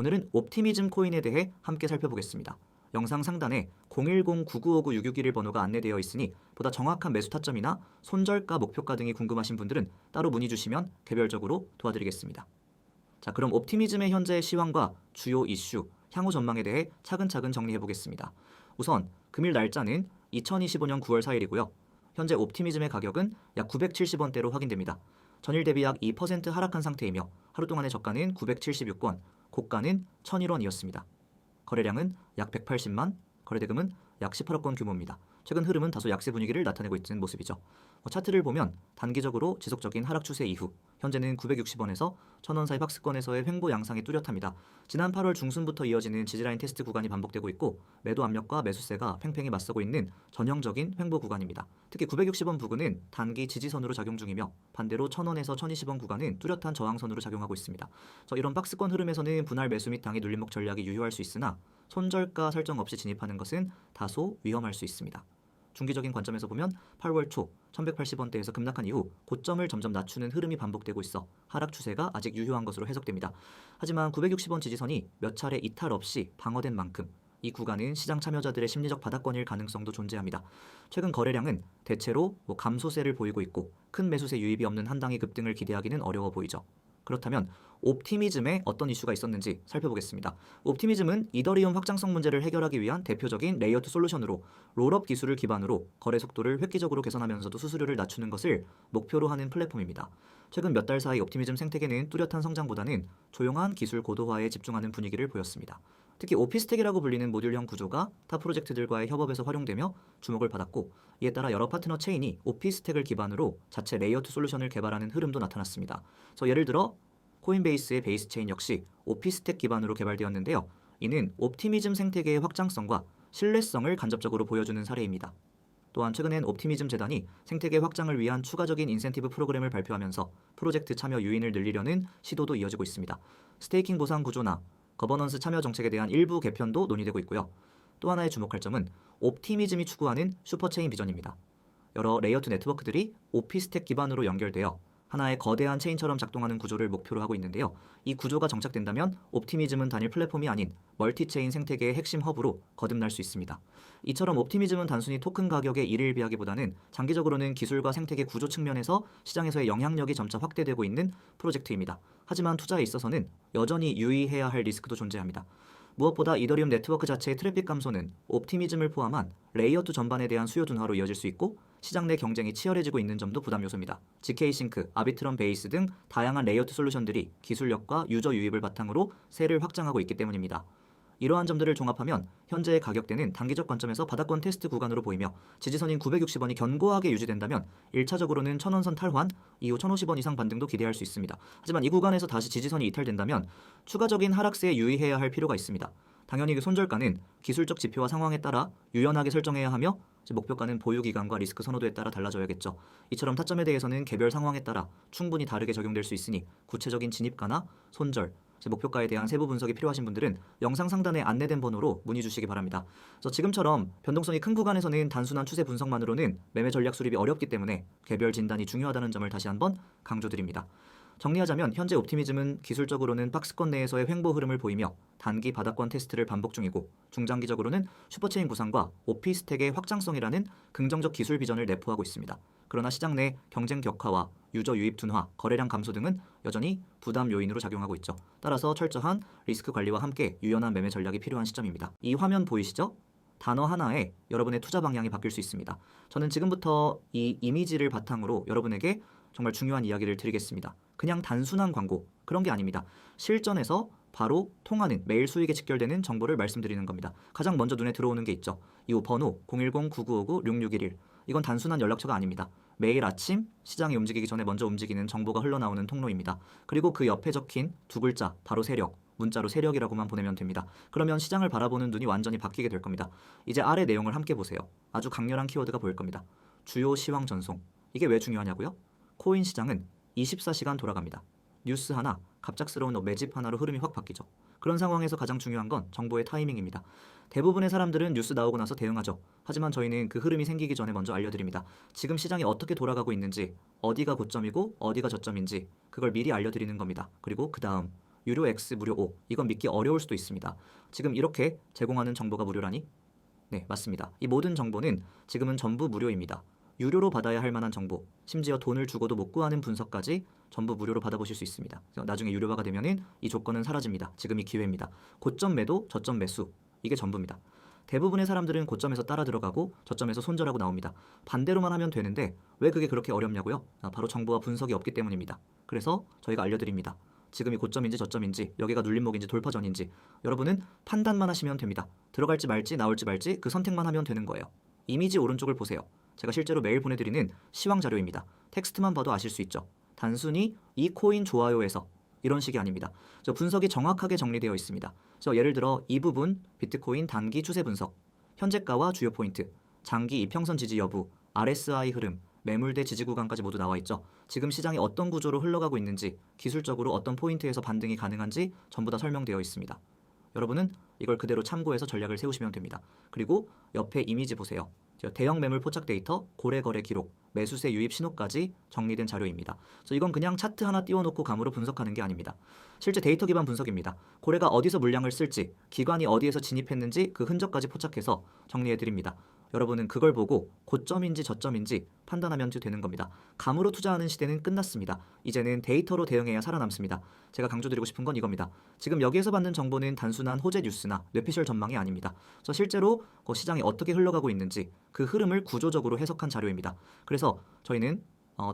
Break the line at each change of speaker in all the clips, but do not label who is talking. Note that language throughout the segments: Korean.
오늘은 옵티미즘 코인에 대해 함께 살펴보겠습니다. 영상 상단에 010-9959-661 번호가 안내되어 있으니 보다 정확한 매수 타점이나 손절가, 목표가 등이 궁금하신 분들은 따로 문의 주시면 개별적으로 도와드리겠습니다. 자, 그럼 옵티미즘의 현재 시황과 주요 이슈, 향후 전망에 대해 차근차근 정리해 보겠습니다. 우선 금일 날짜는 2025년 9월 4일이고요. 현재 옵티미즘의 가격은 약 970원대로 확인됩니다. 전일 대비 약 2% 하락한 상태이며 하루 동안의 저가는 976원, 고가는 1001원이었습니다. 거래량은 약 180만, 거래대금은 약 18억원 규모입니다. 최근 흐름은 다소 약세 분위기를 나타내고 있는 모습이죠. 차트를 보면 단기적으로 지속적인 하락 추세 이후 현재는 960원에서 1000원 사이 박스권에서의 횡보 양상이 뚜렷합니다. 지난 8월 중순부터 이어지는 지지라인 테스트 구간이 반복되고 있고 매도 압력과 매수세가 팽팽히 맞서고 있는 전형적인 횡보 구간입니다. 특히 960원 부근은 단기 지지선으로 작용 중이며 반대로 1000원에서 1020원 구간은 뚜렷한 저항선으로 작용하고 있습니다. 이런 박스권 흐름에서는 분할 매수 및 당일 눌림목 전략이 유효할 수 있으나 손절가 설정 없이 진입하는 것은 다소 위험할 수 있습니다. 중기적인 관점에서 보면 8월 초 1180원대에서 급락한 이후 고점을 점점 낮추는 흐름이 반복되고 있어 하락 추세가 아직 유효한 것으로 해석됩니다. 하지만 960원 지지선이 몇 차례 이탈 없이 방어된 만큼 이 구간은 시장 참여자들의 심리적 바닥권일 가능성도 존재합니다. 최근 거래량은 대체로 감소세를 보이고 있고 큰 매수세 유입이 없는 한당의 급등을 기대하기는 어려워 보이죠. 그렇다면 옵티미즘에 어떤 이슈가 있었는지 살펴보겠습니다. 옵티미즘은 이더리움 확장성 문제를 해결하기 위한 대표적인 레이어 2 솔루션으로 롤업 기술을 기반으로 거래 속도를 획기적으로 개선하면서도 수수료를 낮추는 것을 목표로 하는 플랫폼입니다. 최근 몇 달 사이 옵티미즘 생태계는 뚜렷한 성장보다는 조용한 기술 고도화에 집중하는 분위기를 보였습니다. 특히 오피스텍이라고 불리는 모듈형 구조가 타 프로젝트들과의 협업에서 활용되며 주목을 받았고 이에 따라 여러 파트너 체인이 오피스텍을 기반으로 자체 레이어 2 솔루션을 개발하는 흐름도 나타났습니다. 예를 들어 코인베이스의 베이스 체인 역시 오피스텍 기반으로 개발되었는데요. 이는 옵티미즘 생태계의 확장성과 신뢰성을 간접적으로 보여주는 사례입니다. 또한 최근엔 옵티미즘 재단이 생태계 확장을 위한 추가적인 인센티브 프로그램을 발표하면서 프로젝트 참여 유인을 늘리려는 시도도 이어지고 있습니다. 스테이킹 보상 구조나 거버넌스 참여 정책에 대한 일부 개편도 논의되고 있고요. 또 하나의 주목할 점은 옵티미즘이 추구하는 슈퍼체인 비전입니다. 여러 레이어 2 네트워크들이 오피스텍 기반으로 연결되어 하나의 거대한 체인처럼 작동하는 구조를 목표로 하고 있는데요. 이 구조가 정착된다면 옵티미즘은 단일 플랫폼이 아닌 멀티체인 생태계의 핵심 허브로 거듭날 수 있습니다. 이처럼 옵티미즘은 단순히 토큰 가격의 일일비하기보다는 장기적으로는 기술과 생태계 구조 측면에서 시장에서의 영향력이 점차 확대되고 있는 프로젝트입니다. 하지만 투자에 있어서는 여전히 유의해야 할 리스크도 존재합니다. 무엇보다 이더리움 네트워크 자체의 트래픽 감소는 옵티미즘을 포함한 레이어 2 전반에 대한 수요 둔화로 이어질 수 있고 시장 내 경쟁이 치열해지고 있는 점도 부담 요소입니다. GK-싱크, 아비트럼 베이스 등 다양한 레이어 2 솔루션들이 기술력과 유저 유입을 바탕으로 세를 확장하고 있기 때문입니다. 이러한 점들을 종합하면 현재의 가격대는 단기적 관점에서 바닥권 테스트 구간으로 보이며 지지선인 960원이 견고하게 유지된다면 1차적으로는 1000원선 탈환, 이후 1050원 이상 반등도 기대할 수 있습니다. 하지만 이 구간에서 다시 지지선이 이탈된다면 추가적인 하락세에 유의해야 할 필요가 있습니다. 당연히 그 손절가는 기술적 지표와 상황에 따라 유연하게 설정해야 하며 목표가는 보유기간과 리스크 선호도에 따라 달라져야겠죠. 이처럼 타점에 대해서는 개별 상황에 따라 충분히 다르게 적용될 수 있으니 구체적인 진입가나 손절, 목표가에 대한 세부 분석이 필요하신 분들은 영상 상단에 안내된 번호로 문의 주시기 바랍니다. 지금처럼 변동성이 큰 구간에서는 단순한 추세 분석만으로는 매매 전략 수립이 어렵기 때문에 개별 진단이 중요하다는 점을 다시 한번 강조드립니다. 정리하자면 현재 옵티미즘은 기술적으로는 박스권 내에서의 횡보 흐름을 보이며 단기 바닥권 테스트를 반복 중이고 중장기적으로는 슈퍼체인 구상과 오피스텍의 확장성이라는 긍정적 기술 비전을 내포하고 있습니다. 그러나 시장 내 경쟁 격화와 유저 유입 둔화, 거래량 감소 등은 여전히 부담 요인으로 작용하고 있죠. 따라서 철저한 리스크 관리와 함께 유연한 매매 전략이 필요한 시점입니다. 이 화면 보이시죠? 단어 하나에 여러분의 투자 방향이 바뀔 수 있습니다. 저는 지금부터 이 이미지를 바탕으로 여러분에게 정말 중요한 이야기를 드리겠습니다. 그냥 단순한 광고, 그런 게 아닙니다. 실전에서 바로 통하는 매일 수익에 직결되는 정보를 말씀드리는 겁니다. 가장 먼저 눈에 들어오는 게 있죠. 이 번호 010-9959-6611. 이건 단순한 연락처가 아닙니다. 매일 아침 시장이 움직이기 전에 먼저 움직이는 정보가 흘러나오는 통로입니다. 그리고 그 옆에 적힌 두 글자, 바로 세력. 문자로 세력이라고만 보내면 됩니다. 그러면 시장을 바라보는 눈이 완전히 바뀌게 될 겁니다. 이제 아래 내용을 함께 보세요. 아주 강렬한 키워드가 보일 겁니다. 주요 시황 전송. 이게 왜 중요하냐고요? 코인 시장은 24시간 돌아갑니다. 뉴스 하나, 갑작스러운 매집 하나로 흐름이 확 바뀌죠. 그런 상황에서 가장 중요한 건 정보의 타이밍입니다. 대부분의 사람들은 뉴스 나오고 나서 대응하죠. 하지만 저희는 그 흐름이 생기기 전에 먼저 알려드립니다. 지금 시장이 어떻게 돌아가고 있는지, 어디가 고점이고 어디가 저점인지 그걸 미리 알려드리는 겁니다. 그리고 그 다음 유료 X 무료 O 이건 믿기 어려울 수도 있습니다. 지금 이렇게 제공하는 정보가 무료라니? 네, 맞습니다. 이 모든 정보는 지금은 전부 무료입니다. 유료로 받아야 할 만한 정보, 심지어 돈을 주고도 못 구하는 분석까지 전부 무료로 받아보실 수 있습니다. 그래서 나중에 유료화가 되면은 이 조건은 사라집니다. 지금이 기회입니다. 고점 매도, 저점 매수 이게 전부입니다. 대부분의 사람들은 고점에서 따라 들어가고 저점에서 손절하고 나옵니다. 반대로만 하면 되는데 왜 그게 그렇게 어렵냐고요? 바로 정보와 분석이 없기 때문입니다. 그래서 저희가 알려드립니다. 지금이 고점인지 저점인지 여기가 눌림목인지 돌파전인지 여러분은 판단만 하시면 됩니다. 들어갈지 말지 나올지 말지 그 선택만 하면 되는 거예요. 이미지 오른쪽을 보세요. 제가 실제로 매일 보내드리는 시황 자료입니다. 텍스트만 봐도 아실 수 있죠. 단순히 이 코인 좋아요에서 이런 식이 아닙니다. 저 분석이 정확하게 정리되어 있습니다. 예를 들어 이 부분 비트코인 단기 추세 분석, 현재가와 주요 포인트, 장기 이평선 지지 여부, RSI 흐름, 매물대 지지 구간까지 모두 나와 있죠. 지금 시장이 어떤 구조로 흘러가고 있는지, 기술적으로 어떤 포인트에서 반등이 가능한지 전부 다 설명되어 있습니다. 여러분은 이걸 그대로 참고해서 전략을 세우시면 됩니다. 그리고 옆에 이미지 보세요. 대형 매물 포착 데이터, 고래 거래 기록, 매수세 유입 신호까지 정리된 자료입니다. 이건 그냥 차트 하나 띄워놓고 감으로 분석하는 게 아닙니다. 실제 데이터 기반 분석입니다. 고래가 어디서 물량을 쓸지, 기관이 어디에서 진입했는지 그 흔적까지 포착해서 정리해드립니다. 여러분은 그걸 보고 고점인지 저점인지 판단하면 되는 겁니다. 감으로 투자하는 시대는 끝났습니다. 이제는 데이터로 대응해야 살아남습니다. 제가 강조드리고 싶은 건 이겁니다. 지금 여기에서 받는 정보는 단순한 호재 뉴스나 뇌피셜 전망이 아닙니다. 실제로 시장이 어떻게 흘러가고 있는지 그 흐름을 구조적으로 해석한 자료입니다. 그래서 저희는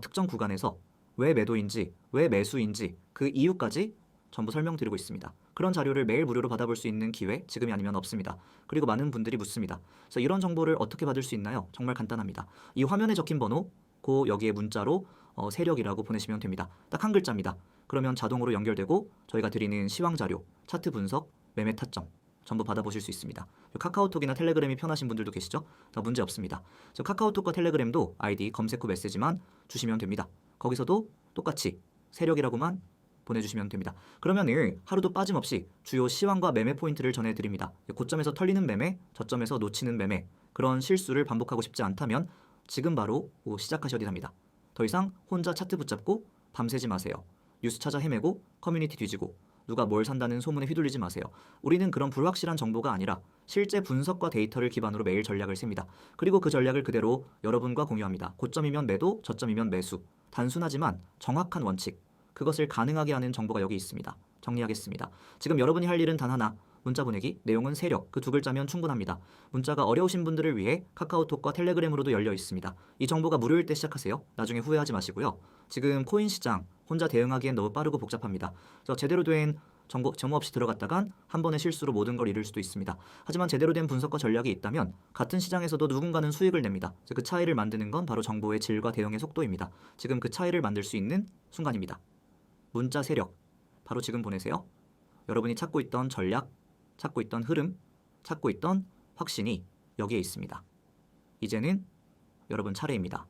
특정 구간에서 왜 매도인지 왜 매수인지 그 이유까지 전부 설명드리고 있습니다. 그런 자료를 매일 무료로 받아볼 수 있는 기회 지금이 아니면 없습니다. 그리고 많은 분들이 묻습니다. 그래서 이런 정보를 어떻게 받을 수 있나요? 정말 간단합니다. 이 화면에 적힌 번호, 여기에 문자로 세력이라고 보내시면 됩니다. 딱 한 글자입니다. 그러면 자동으로 연결되고 저희가 드리는 시황 자료, 차트 분석, 매매 타점 전부 받아보실 수 있습니다. 카카오톡이나 텔레그램이 편하신 분들도 계시죠? 다 문제 없습니다. 카카오톡과 텔레그램도 아이디 검색 후 메시지만 주시면 됩니다. 거기서도 똑같이 세력이라고만 보내주시면 됩니다. 그러면은 하루도 빠짐없이 주요 시황과 매매 포인트를 전해드립니다. 고점에서 털리는 매매, 저점에서 놓치는 매매 그런 실수를 반복하고 싶지 않다면 지금 바로 시작하셔야 합니다. 더 이상 혼자 차트 붙잡고 밤새지 마세요. 뉴스 찾아 헤매고 커뮤니티 뒤지고 누가 뭘 산다는 소문에 휘둘리지 마세요. 우리는 그런 불확실한 정보가 아니라 실제 분석과 데이터를 기반으로 매일 전략을 셉니다. 그리고 그 전략을 그대로 여러분과 공유합니다. 고점이면 매도, 저점이면 매수. 단순하지만 정확한 원칙. 그것을 가능하게 하는 정보가 여기 있습니다. 정리하겠습니다. 지금 여러분이 할 일은 단 하나. 문자 보내기, 내용은 세력, 그 두 글자면 충분합니다. 문자가 어려우신 분들을 위해 카카오톡과 텔레그램으로도 열려 있습니다. 이 정보가 무료일 때 시작하세요. 나중에 후회하지 마시고요. 지금 코인 시장 혼자 대응하기엔 너무 빠르고 복잡합니다. 그래서 제대로 된 정보 없이 들어갔다간 한 번의 실수로 모든 걸 잃을 수도 있습니다. 하지만 제대로 된 분석과 전략이 있다면 같은 시장에서도 누군가는 수익을 냅니다. 그 차이를 만드는 건 바로 정보의 질과 대응의 속도입니다. 지금 그 차이를 만들 수 있는 순간입니다. 문자 세력 바로 지금 보내세요. 여러분이 찾고 있던 전략, 찾고 있던 흐름, 찾고 있던 확신이 여기에 있습니다. 이제는 여러분 차례입니다.